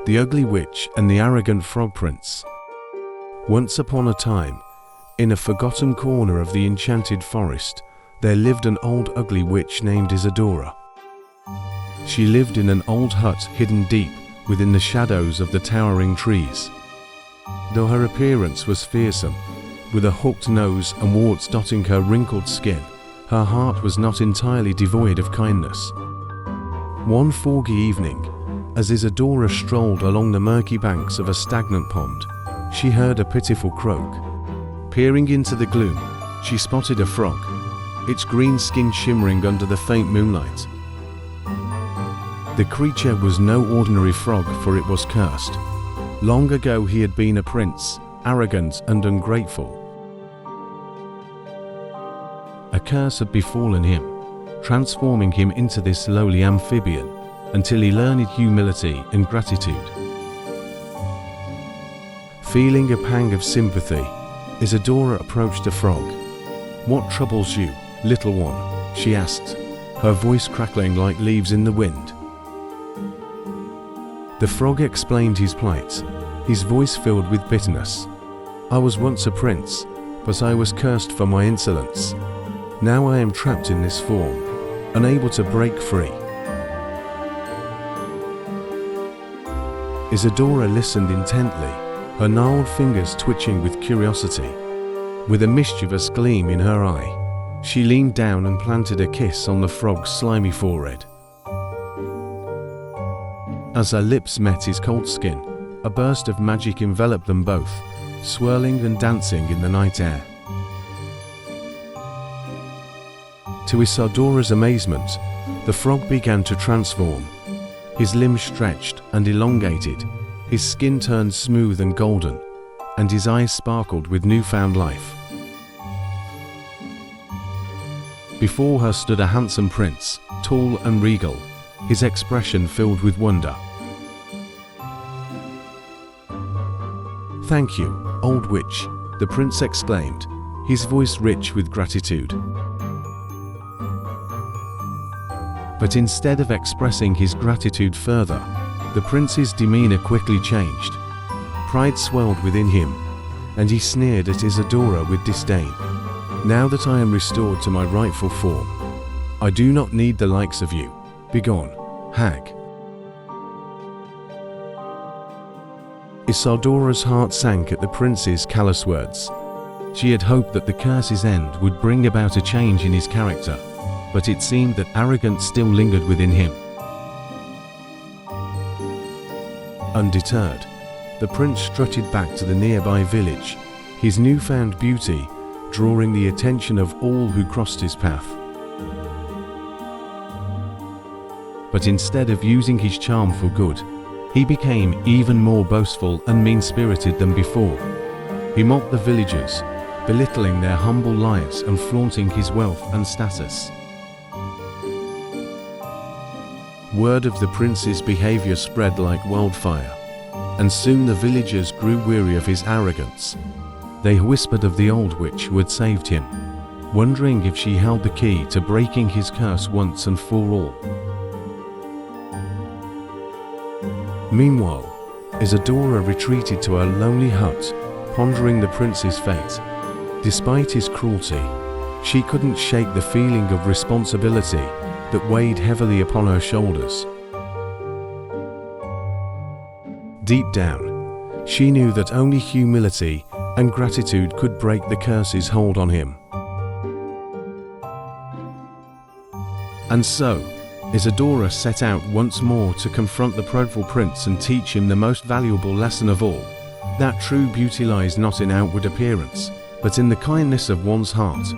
The Ugly Witch and the Arrogant Frog Prince. Once upon a time, in a forgotten corner of the enchanted forest, there lived an old ugly witch named Isadora. She lived in an old hut hidden deep within the shadows of the towering trees. Though her appearance was fearsome, with a hooked nose and warts dotting her wrinkled skin, her heart was not entirely devoid of kindness. One foggy evening, as Isadora strolled along the murky banks of a stagnant pond, she heard a pitiful croak. Peering into the gloom, she spotted a frog, its green skin shimmering under the faint moonlight. The creature was no ordinary frog, for it was cursed. Long ago he had been a prince, arrogant and ungrateful. A curse had befallen him, transforming him into this lowly amphibian, until he learned humility and gratitude. Feeling a pang of sympathy, Isadora approached the frog. "What troubles you, little one?" she asked, her voice crackling like leaves in the wind. The frog explained his plight, his voice filled with bitterness. "I was once a prince, but I was cursed for my insolence. Now I am trapped in this form, unable to break free." Isadora listened intently, her gnarled fingers twitching with curiosity. With a mischievous gleam in her eye, she leaned down and planted a kiss on the frog's slimy forehead. As her lips met his cold skin, a burst of magic enveloped them both, swirling and dancing in the night air. To Isadora's amazement, the frog began to transform. His limbs stretched and elongated, his skin turned smooth and golden, and his eyes sparkled with newfound life. Before her stood a handsome prince, tall and regal, his expression filled with wonder. "Thank you, old witch," the prince exclaimed, his voice rich with gratitude. But instead of expressing his gratitude further, the prince's demeanor quickly changed. Pride swelled within him, and he sneered at Isadora with disdain. "Now that I am restored to my rightful form, I do not need the likes of you. Begone, hag." Isadora's heart sank at the prince's callous words. She had hoped that the curse's end would bring about a change in his character, but it seemed that arrogance still lingered within him. Undeterred, the prince strutted back to the nearby village, his newfound beauty drawing the attention of all who crossed his path. But instead of using his charm for good, he became even more boastful and mean-spirited than before. He mocked the villagers, belittling their humble lives and flaunting his wealth and status. Word of the prince's behavior spread like wildfire, and soon the villagers grew weary of his arrogance. They whispered of the old witch who had saved him, wondering if she held the key to breaking his curse once and for all. Meanwhile, Isadora retreated to her lonely hut, pondering the prince's fate. Despite his cruelty, she couldn't shake the feeling of responsibility that weighed heavily upon her shoulders. Deep down, she knew that only humility and gratitude could break the curse's hold on him. And so, Isadora set out once more to confront the prideful prince and teach him the most valuable lesson of all, that true beauty lies not in outward appearance, but in the kindness of one's heart.